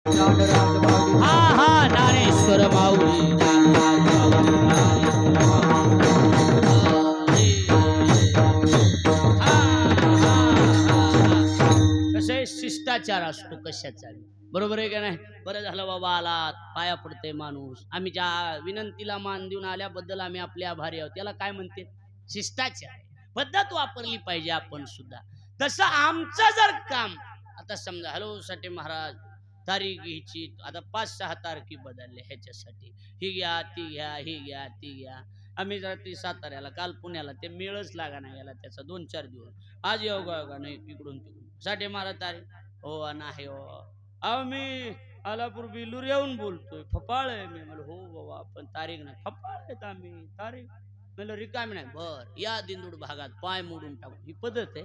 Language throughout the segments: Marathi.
हा हा ज्ञानेश्वर माऊली कसं आहे शिष्टाचार असतो कशाचा बरोबर आहे का नाही. बरं झालं बाबा आलात पाया पडते माणूस आम्ही ज्या विनंतीला मान देऊन आल्याबद्दल आम्ही आपले आभारी आहोत त्याला काय म्हणते शिष्टाचार पद्धत वापरली पाहिजे आपण सुद्धा. तसं आमचं जर काम आता समजा हॅलो साठी महाराज तारीख घ्यायची आता 5-6 तारखी बदलले ह्याच्यासाठी ही घ्या ती घ्या ही घ्या ती घ्या. आम्ही जर ती साताऱ्याला काल पुण्याला ते मेळच लागा नाही याला त्याचा 2-4 दिवस आज योगा नाही इकडून तिकडून साठी महाराज तारीख हो नाही हो अहो मी आलापूर बिलूर येऊन बोलतोय फपाळ आहे मी म्हणलं हो बाबा पण तारीख नाही फपाळ आहेत आम्ही तारीख म्हणलं रिकामी नाही बर या दिंदूड भागात पाय मोडून टाकू ही पद्धत आहे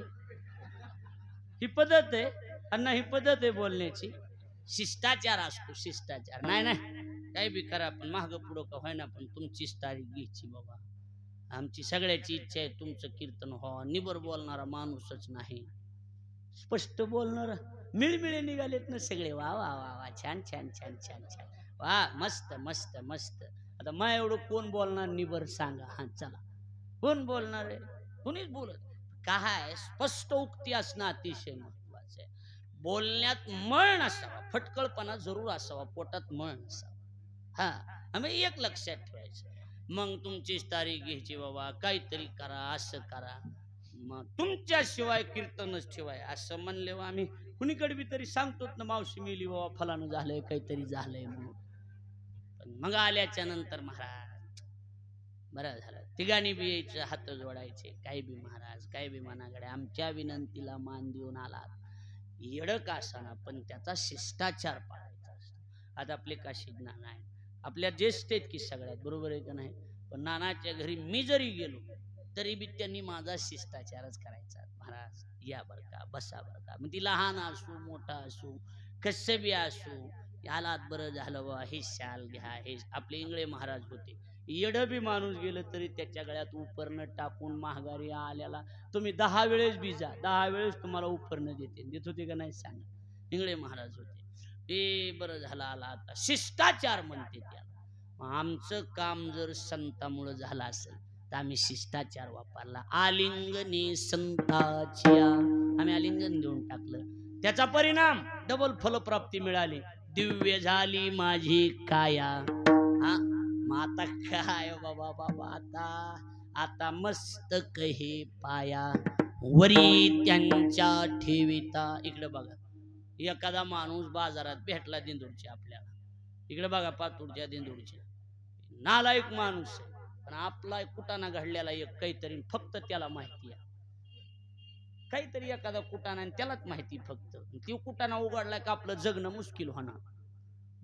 ही पद्धत आहे अण्णा ही पद्धत आहे बोलण्याची. शिष्टाचार असतो शिष्टाचार नाही नाही काही बी करा पण माग पुढं का होईना पण तुमचीच तारीख घ्यायची बाबा. आमची सगळ्याची इच्छा आहे तुमचं कीर्तन व्हावा निबर बोलणारा माणूसच नाही स्पष्ट बोलणारा मिळमिळे निघालेत ना सगळे वा वा वा वा छान छान छान छान छान वा मस्त मस्त मस्त. आता मा एवढं कोण बोलणार निबर सांगा हा चला कोण बोलणार आहे कोणीच बोलत काय स्पष्ट उक्ती असणं अतिशय महत्वाचं आहे. बोलण्यात मळ नसावा फटकळपणा जरूर असावा पोटात मळ नसावा. हा आम्ही एक लक्षात ठेवायचं मग तुमचीच तारीख घ्यायची बाबा काहीतरी करा असं करा मग तुमच्याशिवाय कीर्तनच ठेवाय असं म्हणले आम्ही कुणीकडे बी तरी सांगतोच ना मावशी मिली बाबा फलानं झालंय काहीतरी झालंय म्हणून. पण मग आल्याच्या नंतर महाराज बरं झालं तिघांनी बी यायचं हात जोडायचे काही बी महाराज काही बी मनाकडे आमच्या विनंतीला मान देऊन आलात येडं का असाना पण त्याचा शिष्टाचार पाळायचा असतो. आज आपले काशी नाना आहे आपल्या ज्येष्ठ आहेत की सगळ्यात बरोबर आहे का नाही पण नानाच्या घरी मी जरी गेलो तरी बी त्यांनी माझा शिष्टाचारच करायचा महाराज या बर का बसा बर का मग ती लहान असू मोठा असू कसं बी असू यालात बरं झालं बा हे शाल घ्या हे आपले इंगळे महाराज होते येडं बी माणूस गेलं तरी त्याच्या गळ्यात उपरणं टाकून महागारी आल्याला तुम्ही 10 वेळेस बी जा 10 वेळेस तुम्हाला उपरणं देत होते का नाही सांगा. इंगळे महाराज होते ते बरं झालं आला आता शिष्टाचार म्हणते त्याला. आमचं काम जर संतामुळं झालं असेल तर आम्ही शिष्टाचार वापरला आलिंगनी संताच्या आम्ही आलिंगन देऊन टाकलं त्याचा परिणाम डबल फलप्राप्ती मिळाली दिव्य झाली माझी काया. हा आता काय बाबा बाबा आता आता मस्त कहे पाया वरी त्यांच्या ठेविता. इकडे बघा एखादा माणूस बाजारात भेटला दिंदूरच्या आपल्याला इकडे बघा पातूरच्या दिंदूरच्या नालायक माणूस आहे पण आपला कुटाणा घडलेला एक काहीतरी फक्त त्याला माहिती आहे काहीतरी एखादा कुटाणा आणि त्यालाच माहिती फक्त ती कुटाणा उघडला का आपलं जगणं मुश्किल होणार.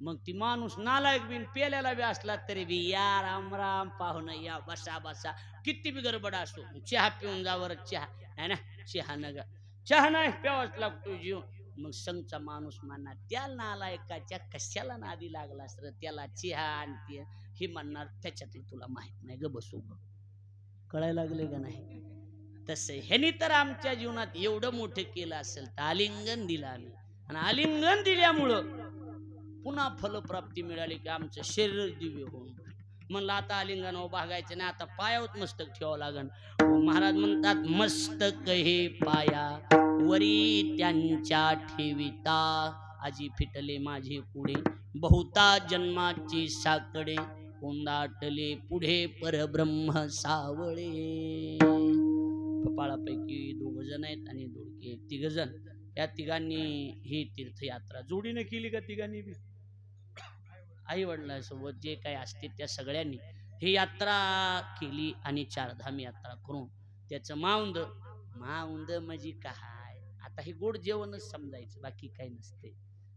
मग ती माणूस नालायक बिन पेल्याला बी असला तरी बी या राम राम पाहुणं या बसा बसा किती बी गडबड असो चहा पिऊन जावर चहा आहे ना चहा न चहा नाही प्यावाच लागतो जीव. मग संघचा माणूस म्हणणार त्या नालायकाच्या कशाला नादी लागला सर त्याला चहा आणते हे म्हणणार त्याच्यातली तुला माहित नाही ग बसू ग कळायला लागले का नाही. तसं ह्यानी तर आमच्या जीवनात एवढं मोठं केलं असेल तर आलिंगन दिलं आम्ही आणि आलिंगन दिल्यामुळं पुन्हा फलप्राप्ती मिळाली की आमचं शरीर दिव्य होऊन म्हणलं आता आलिंगनावर भागायचं नाही आता पायावर मस्तक ठेवावं लागन. महाराज म्हणतात मस्तक हे पाया वरी त्यांच्या ठेविता आजी फिटले माझे पुढे बहुता जन्माची साकडे कोंदाटले पुढे परब्रह्म सावळे. कपाळापैकी 2 जण आहेत आणि दोडके 3 जण या तिघांनी ही तीर्थयात्रा जोडीने केली का तिघांनी बी आई वडिलांसोबत जे काही असते त्या सगळ्यांनी ही यात्रा केली आणि 4 धाम यात्रा करून त्याचं माऊंद माऊंद म्हणजे काय आता हे गोड जेवणच समजायचं बाकी काही नसते.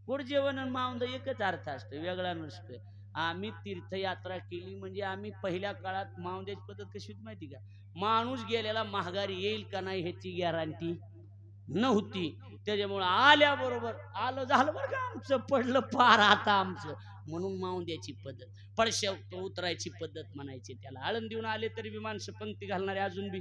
गोड जेवण आणि माऊंद एकच अर्थ असतो वेगळा नसतोय. आम्ही तीर्थयात्रा केली म्हणजे आम्ही पहिल्या काळात माऊंद्याची पद्धत कशी होती माहिती का माणूस गेलेला महागारी येईल का नाही ह्याची गॅरंटी नव्हती त्याच्यामुळे आल्याबरोबर आलं झालं बरं का आमचं पडलं पार आता आमचं म्हणून माऊंद्याची पद्धत पडश्या उतरायची पद्धत म्हणायची त्याला. आळंदीहून आले तरी बी माणसं पंक्ती घालणारे अजून बी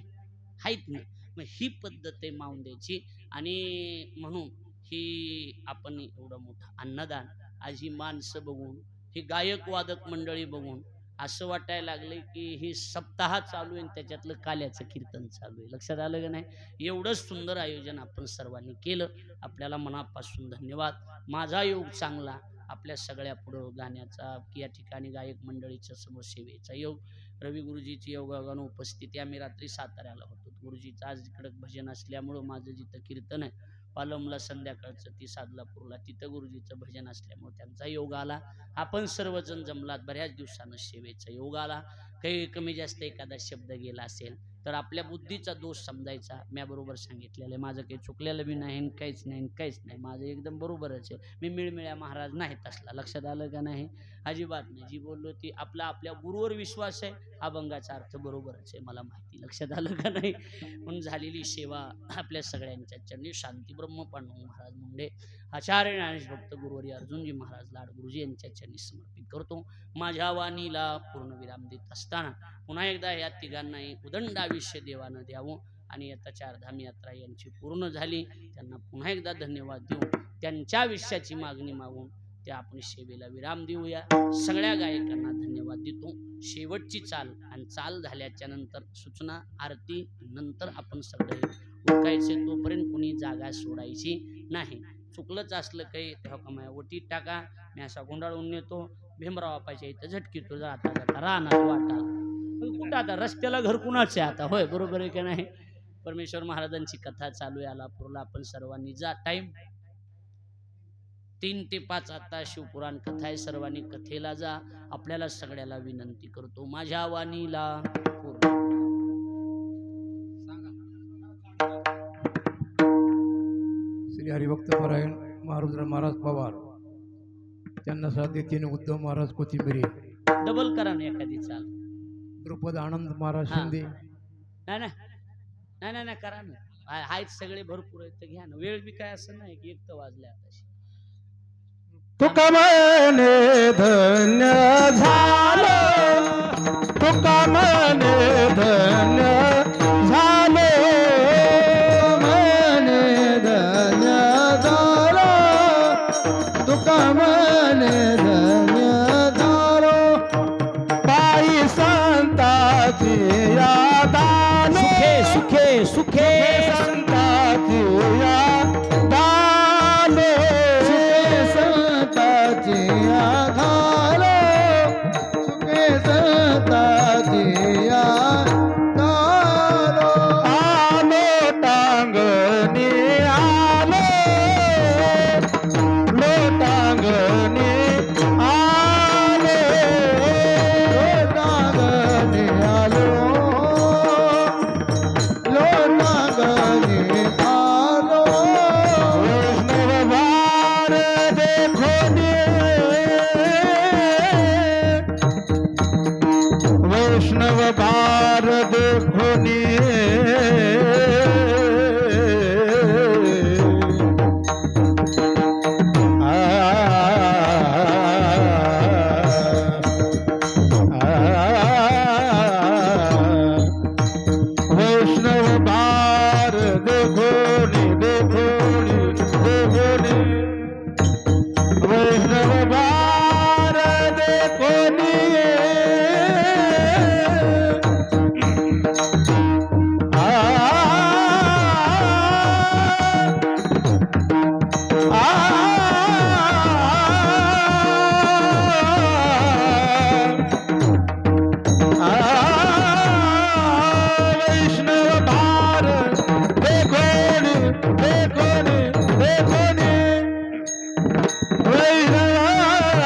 आहेत ना मग ही पद्धत आहे माऊंद्याची आणि म्हणून ही आपण एवढं मोठं अन्नदान आज ही माणसं बघून, ही गायक वादक मंडळी बघून असं वाटायला लागले की ही सप्ताह चालू आहे आणि त्याच्यातलं काल्याचं कीर्तन चालू आहे. लक्षात आलं का नाही? एवढंच सुंदर आयोजन आपण सर्वांनी केलं. आपल्याला मनापासून धन्यवाद. माझा योग चांगला, आपल्या सगळ्या पुढं गाण्याचा की या ठिकाणी गायक मंडळीच्या समोर सेवेचा योग, रवी गुरुजीची योगागानं उपस्थिती. आम्ही रात्री साताऱ्याला होतो. गुरुजीचं आज इकडं भजन असल्यामुळं माझं जिथं कीर्तन आहे पालमला संध्याकाळचं, ती सादलापूरला, तिथं गुरुजीचं भजन असल्यामुळे त्यांचा योग आला. आपण सर्वजण जमलात. बऱ्याच दिवसानं सेवेचा योग आला. काही कमी जास्त एखादा शब्द गेला असेल तर आपल्या बुद्धीचा दोष समजायचा. म्या बरोबर सांगितलेलं आहे, माझं काही चुकलेलं बी नाही, काहीच नाही, काहीच नाही, माझं एकदम बरोबरच आहे. मी मिळमिळ्या महाराज नाहीत असला. लक्षात आलं का नाही? अजिबात नाही. जी बोललो ती आपल्या गुरुवर विश्वास आहे. अभंगाचा अर्थ बरोबरच आहे, मला माहिती. लक्षात आलं का नाही? म्हणून झालेली सेवा आपल्या सगळ्यांच्या चरणी शांती ब्रह्म पांडुरंग महाराज मुंडे, आचार्य ज्ञानेश भक्त गुरुवर्य अर्जुनजी महाराज लाड गुरुजी यांच्या चरणी समर्पित करतो. माझ्या वाणीला पूर्णविराम देत असताना पुन्हा एकदा या तिघांनाही उदंड आयुष्य देवानं द्यावं आणि आता चारधाम यात्रा यांची पूर्ण झाली. त्यांना पुन्हा एकदा धन्यवाद देऊ, त्यांच्या आयुष्याची मागणी मागून त्या आपण सेवेला विराम देऊया. सगळ्या गायकांना धन्यवाद देतो. शेवटची चाल आणि चाल झाल्याच्या नंतर सूचना आरती नंतर आपण सगळे उरकायचे. तोपर्यंत कोणी जागा सोडायची नाही. चुकलंच असलं काही तेव्हा कमाय ओटीत टाका. मी असा गुंडाळून नेतो. भीमराव पाहिजे इथं झटकीतो जाता जाता राहणार वाटा कुठं आता रस्त्याला घर कुणाचे आता. होय बरोबर आहे की नाही? परमेश्वर महाराजांची कथा चालू आहे आलापूरला. आपण सर्वांनी जा. टाइम 3 ते 5 आता शिवपुराण कथा आहे. सर्वांनी कथेला जा. आपल्याला सगळ्याला विनंती करतो, माझ्या वाणीला पूर्ण. श्री हरिभक्त परायण मारुद्र महाराज पवार, त्यांना साथ देतीने उद्धव महाराज कोथिंबिरी, डबल करा ना एखादी चाल. द्रुपद आनंद महाराज शिंदे. नाही नाही नाही नाही करा ना. आहेत सगळे भरपूर आहेत तर घ्या ना. वेळ बी काय असं नाही की 1 तर वाजले आताशी. तुका म्हणे धन्य झालं, तुका म्हणे धन्य झालं, म्हणे धन्य झालं, तुका म्हणे धन्य झालं, पायी संताची यादान, सुखे सुखे संताची यादान, सुखे सताजिया आलो टांगणी आलो, लोटांगणी आलो, लोटांगणी आलो, लोटांगणी आलो, वैष्णव भार देखो वैष्णव बार देखोनी, वैष्णव बार देखोनी, देखोनी, देखोनी, वैष्णव बार देखोनी, वैष्णव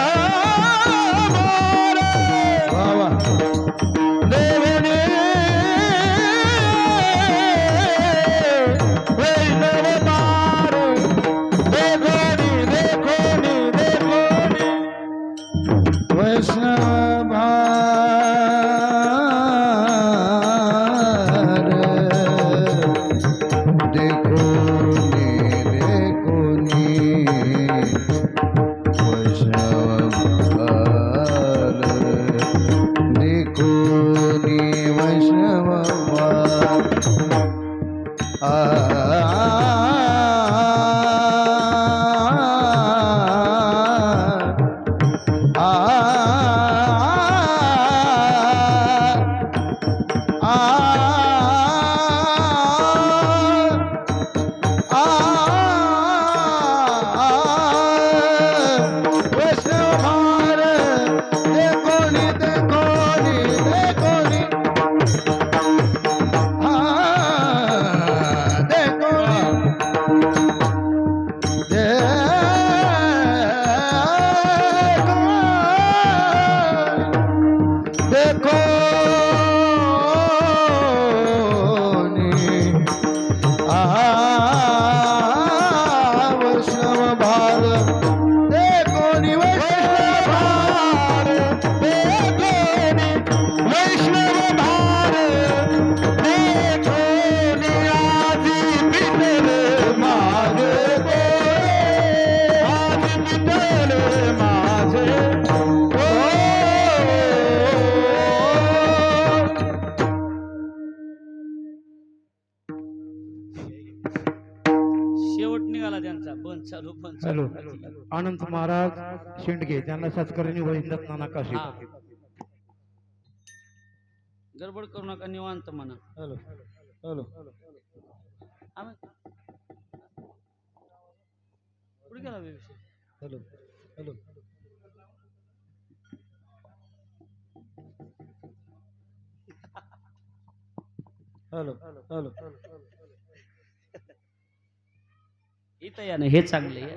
हॅलो पण हॅलो अनंत महाराज शेंडगे त्यांना सत्काराने वैद्यनाथ नाना काशी. हा. गडबड करू नका, निवांत म्हणा. हॅलो हॅलो आम्ही- कुठे गेला बे विषय? हॅलो हॅलो हॅलो हॅलो इथं या ना, हे चांगले आहे.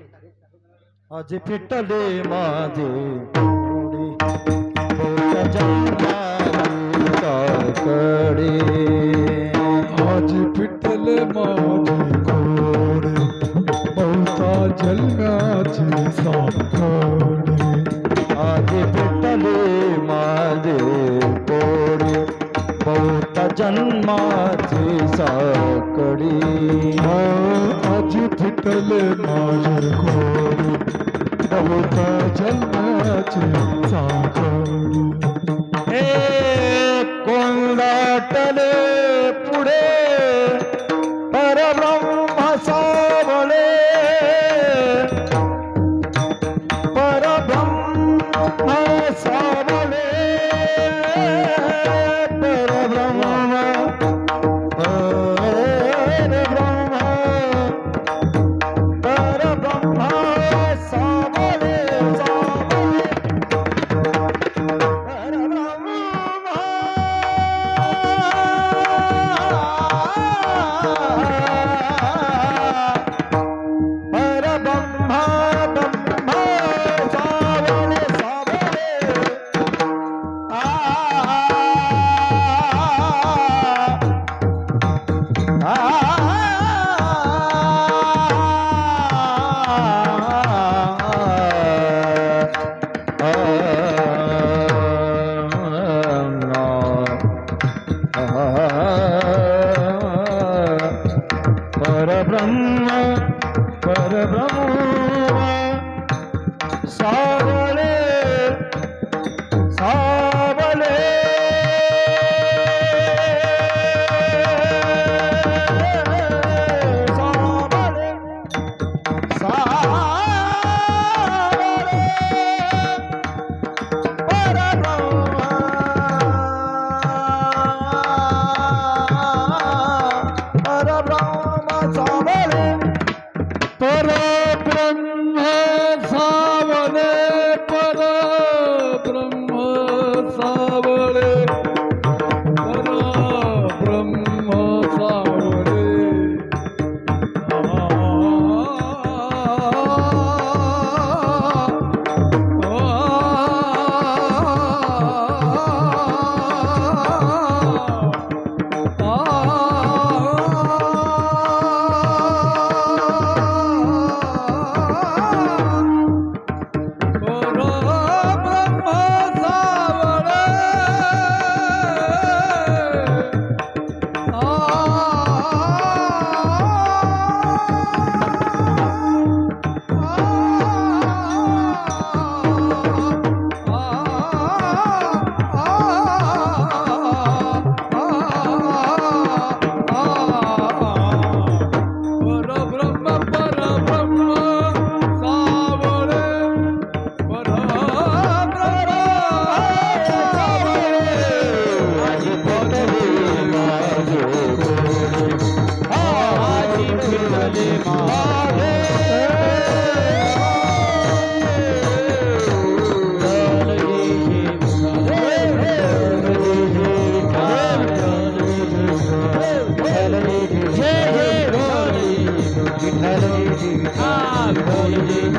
आज फिटले माझे डोळे, बहुता जन्माकडे. आज फिटले माझे घोडे, बहुता जन्माचे साखडे. आज फिटले माझे डोळे, बहुता जन्माचे साकडे. आज फिटले माझे घोडे, बहुता जन्माचे साखडे. हे कोंडाटले पुढे परब्रह्म सावळे, परब्रह्म सावळे, परब्रह्म परब्रह्म सावळे, सावळे परब्रह्म परब्रह्म सावळे, सावळे सावळे, सावळे परब्रह्म सावळे, परब्रह्म सावळे, परब्रह्म सावळे.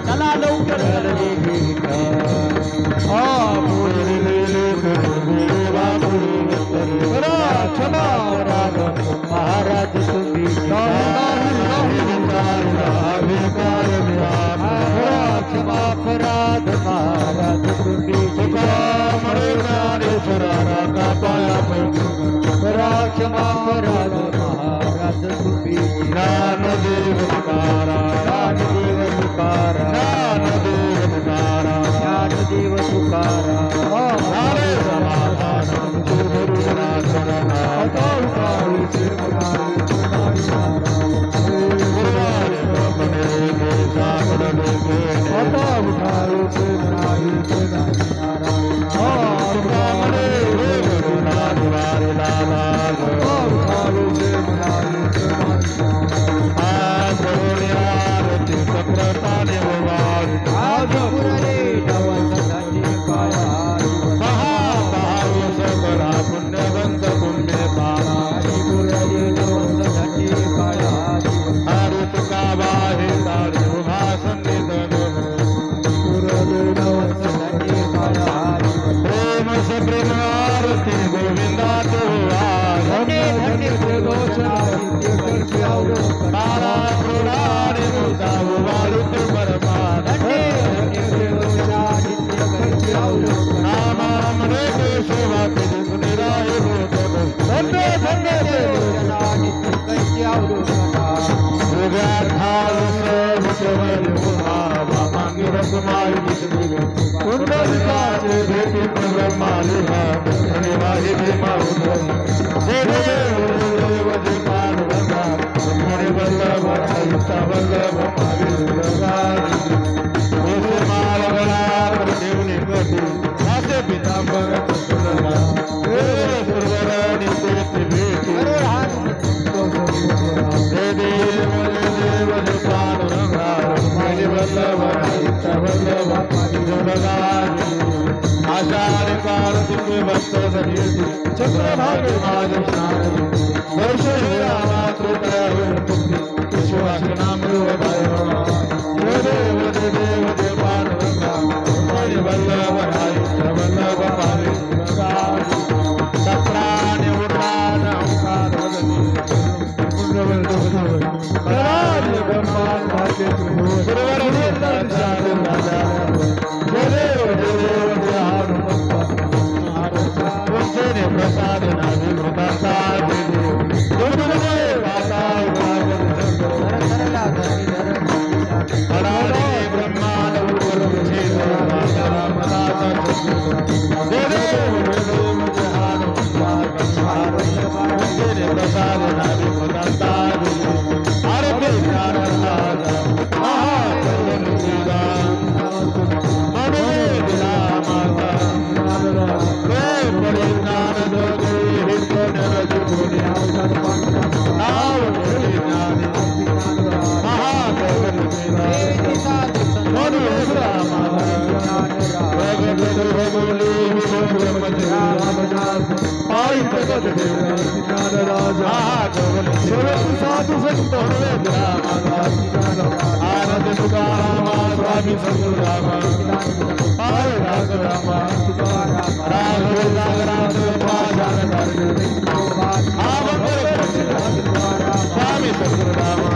चला लवकर. महाराज तुम्ही अपराध महाराज तुम्ही क्षमापराध महाराज तुम्ही ज्ञानदेव तुकारा, ज्ञानदेव तुकारा, ज्ञानदेव तुकारा, ज्ञानदेव तुकारा. हरे समाधान गुरुनाथ बाला क्रोडाने मुदाव वाळूत परमानंद नामामृते केशवा निराय होत धन्य धन्य कुंडलिकाचे भेटी ब्रह्माली भाई भीमा देव पार्वता वल्लभ वल्लभ मालगला देवनी गती असे पितांबर भेटी आषाढ काल तुम्ही भक्त चंद्रभागे माझ स्नान वर्ष विश्वास नाम देव देव देवान वल्लभ वल्लभ सत्राने उठान ओंकार प्रसाद साधु संत आनंद तुकारामा स्वामी संतरामा राघव स्वामी संतरामा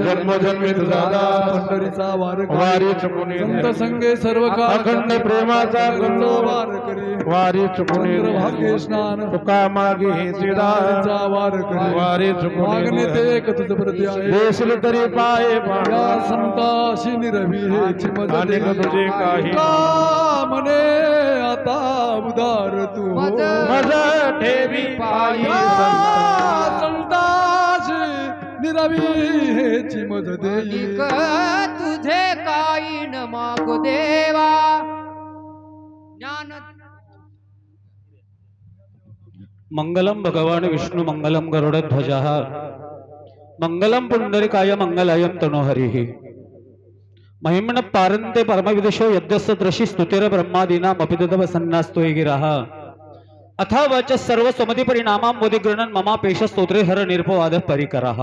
जन्मजन्मी दादा पंढरीचा वारी चुकुनी संत संगे सर्व काळ अखंड प्रेमाचा वार करी वारी चुकुनी भाग्य स्नान तुका मागे चा वार करी वारी मागणे चुकुनी ते एक तुझ प्रती आहे देशल तरी पाये या संताशी निरवी हेची मज अनेक तुझे काही म्हणे आता उदार तू मज ठेवी पायी संताशी निरवी हेची मज देई तुझे काही न मागो देवा ज्ञान मंगलम भगवान विष्णु मंगलम गरुडध्वज मंगलम पुंडरीकाय मंगलायम तनोहरिः महिमन पारंते परमविदुषो यद्यस्य दृशी स्तुतिर ब्रह्मादीना मपिदव सन्नास्तो गिरः अथा वाच सर्व सुमति परिणामां मोदिगृणन ममापेश स्तोत्रे हर निर्भवाद परिकरः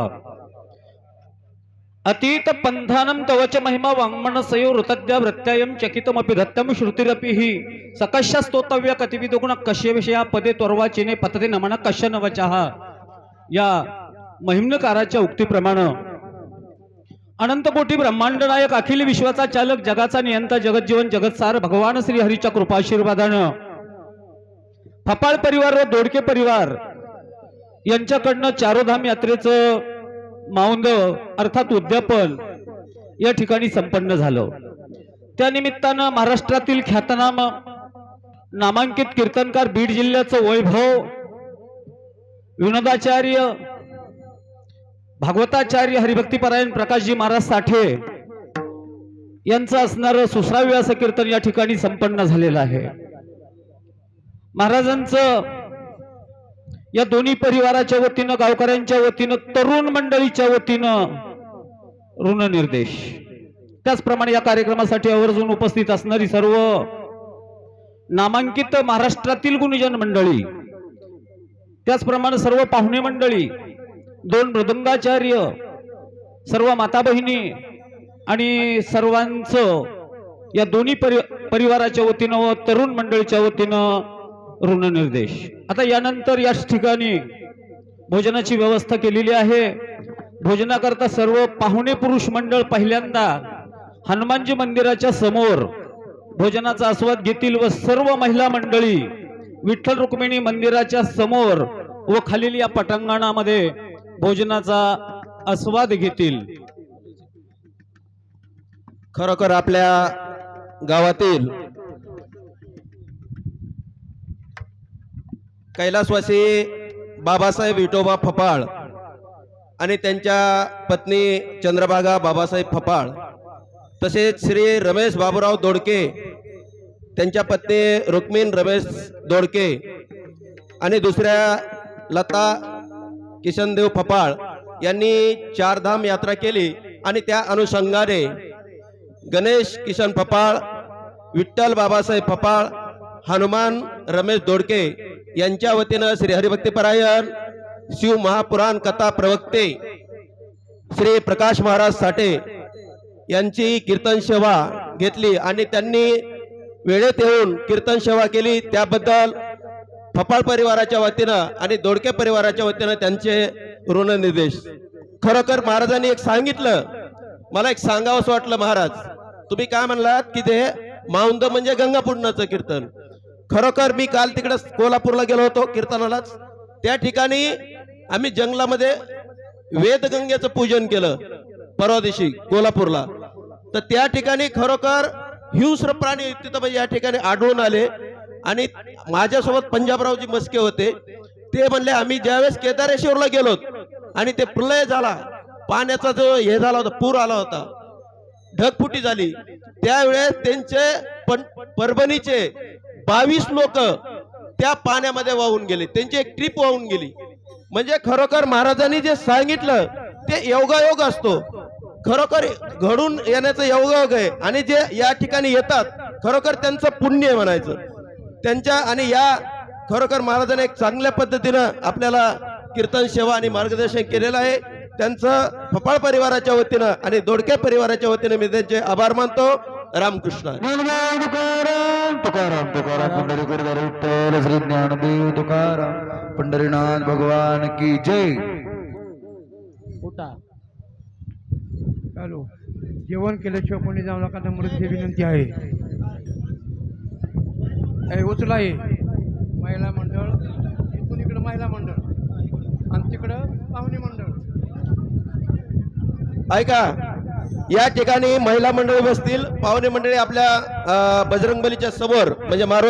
अतीत पंथानं तवच महिमा वाङ्मनसयो ऋतद्या वृत्यायं चकितमपि दत्तं श्रुतिरपि हि सकश्य स्तोतव्य कतिविदुगुण कश्य विषया पदे त्वरवाचिने पतते नमन कश्य नवचः या महिम्नकाराच्या उक्तीप्रमाणे अनंत कोटी ब्रह्मांड नायक अखिल विश्वाचा चालक जगाचा नियंता जगज्जीवन जगतसार भगवान श्री हरीच्या कृपाशीर्वादानं फपाळ परिवार व दोडके परिवार यांच्याकडनं चारोधाम यात्रेचं माऊंद अर्थात उद्यापन या ठिकाणी संपन्न झालं। त्या निमित्तानं महाराष्ट्रातील ख्यातनाम नामांकित कीर्तनकार बीड जिल्ह्याचं वैभव विनोदाचार्य भागवताचार्य हरिभक्तीपरायण प्रकाशजी महाराज साठे यांचं असणारं सुश्राव्य असं कीर्तन या ठिकाणी संपन्न झालेलं आहे। महाराजांचं या दोन्ही परिवाराच्या वतीनं गावकऱ्यांच्या वतीनं तरुण मंडळीच्या वतीनं ऋण निर्देश त्याचप्रमाणे या कार्यक्रमासाठी आवर्जून उपस्थित असणारी सर्व नामांकित महाराष्ट्रातील गुणीजन मंडळी, त्याचप्रमाणे सर्व पाहुणे मंडळी, 2 मृदंगाचार्य, सर्व माता भगिनी आणि सर्वांचं या दोन्ही परिवाराच्या वतीनं व तरुण मंडळीच्या वतीनं ऋणनिर्देश. आता यानंतर याच ठिकाणी भोजनाची व्यवस्था केलेली आहे. भोजनाकरता सर्व पाहुणे पुरुष मंडळ पहिल्यांदा हनुमानजी मंदिराच्या समोर भोजनाचा आस्वाद घेतील व सर्व महिला मंडळी विठ्ठल रुक्मिणी मंदिराच्या समोर व खालील या पटांगणामध्ये भोजनाचा आस्वाद घेतील. खरोखर आपल्या गावातील कैलासवासी बाबासाहेब विठोबा फपाळ आणि त्यांच्या पत्नी चंद्रभागा बाबासाहेब फपाळ, तसेच श्री रमेश बाबूराव दोडके, त्यांच्या पत्नी रुक्मिण रमेश दोडके आणि दुसऱ्या लता किशनदेव फपाळ यांनी 4 धाम यात्रा केली आणि त्या अनुषंगाने गणेश किशन फपाळ, विठ्ठल बाबासाहेब फपाळ, हनुमान रमेश दोडके यांच्या वतीनं श्री हरिभक्तीपरायण शिव महापुराण कथा प्रवक्ते श्री प्रकाश महाराज साठे यांची कीर्तन सेवा घेतली आणि त्यांनी वेळेत येऊन कीर्तन सेवा केली. त्याबद्दल फपाळ परिवाराच्या वतीनं आणि दोडके परिवाराच्या वतीनं त्यांचे ऋणनिर्देश. खरोखर महाराजांनी एक सांगितलं, मला एक सांगावंसं वाटलं. महाराज, तुम्ही काय म्हणलात की ते माऊंद म्हणजे गंगा पुढण्याचं कीर्तन. खरोखर मी काल तिकडे कोल्हापूरला गेलो होतो कीर्तनालाच. त्या ठिकाणी आम्ही जंगलामध्ये वेदगंगेचं पूजन केलं परवा दिवशी कोल्हापूरला. तर त्या ठिकाणी खरोखर हिंस्र प्राणी तिथं म्हणजे या ठिकाणी आढळून आले आणि माझ्यासोबत पंजाबरावजी मस्के होते. ते म्हणले आम्ही ज्यावेळेस केदारेश्वरला गेलो आणि ते प्रलय झाला, पाण्याचा जो हे झाला होता, पूर आला होता, ढगफुटी झाली, त्यावेळेस त्यांचे परभणीचे 22 लोक त्या पाण्यामध्ये वाहून गेले. त्यांची एक ट्रिप वाहून गेली. म्हणजे खरोखर महाराजांनी जे सांगितलं ते योगायोग असतो. खरोखर घडून येण्याचं योगायोग आहे आणि जे या ठिकाणी येतात खरोखर त्यांचं पुण्य म्हणायचं त्यांच्या. आणि या खरोखर महाराजांनी एक चांगल्या पद्धतीनं आपल्याला कीर्तन सेवा आणि मार्गदर्शन केलेलं आहे. त्यांचं फपाळ परिवाराच्या वतीनं आणि दोडके परिवाराच्या वतीनं मी त्यांचे आभार मानतो. रामकृष्ण. तुकाराम तुकाराम तुकाराम पंढरीकर विठ्ठल श्री ज्ञानदेव तुकाराम पंढरीनाथ भगवान की जय. चालू जेवण केल्याशिवाय कोणी जाऊ नका, नम्रतेची विनंती आहे. उचला आहे महिला मंडळ, इथून इकडं महिला मंडळ आणि तिकडं पाहुणे मंडळ. ऐका, या ठिकाणी महिला मंडळी बसतील, पाहुणे मंडळी आपल्या बजरंगबलीच्या समोर म्हणजे मारुती